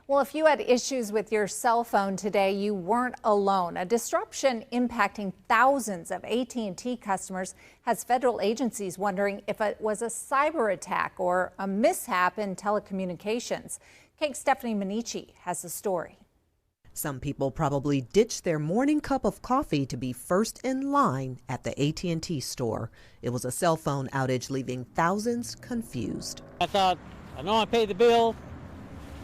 Well, if you had issues with your cell phone today, you weren't alone. A disruption impacting thousands of AT&T customers has federal agencies wondering if it was a cyber attack or a mishap in telecommunications. KAKE's Stephanie Maniche has the story. Some people probably ditched their morning cup of coffee to be first in line at the AT&T store. It was a cell phone outage, leaving thousands confused. I thought, I know I paid the bill.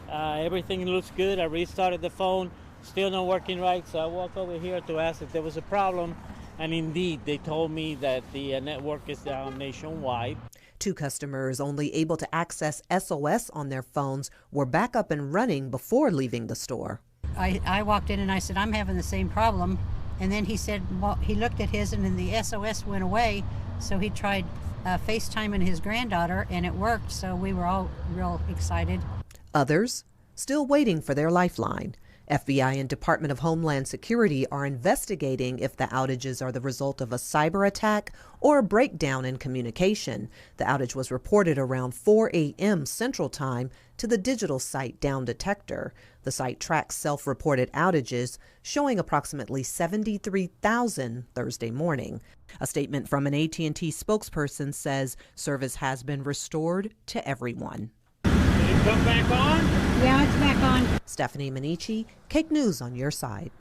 Everything looks good. I restarted the phone, still not working right. So I walked over here to ask if there was a problem. And indeed, they told me that the network is down nationwide. Two customers only able to access SOS on their phones were back up and running before leaving the store. I walked in and I said, I'm having the same problem. And then he said, well, he looked at his and then the SOS went away. So he tried FaceTiming his granddaughter and it worked. So we were all real excited. Others still waiting for their lifeline. FBI and Department of Homeland Security are investigating if the outages are the result of a cyber attack or a breakdown in communication. The outage was reported around 4 a.m. Central Time to the digital site Down Detector. The site tracks self-reported outages, showing approximately 73,000 Thursday morning. A statement from an AT&T spokesperson says service has been restored to everyone. Did it come back on? Yeah, it's back on. Stephanie Maniche, KAKE News on your side.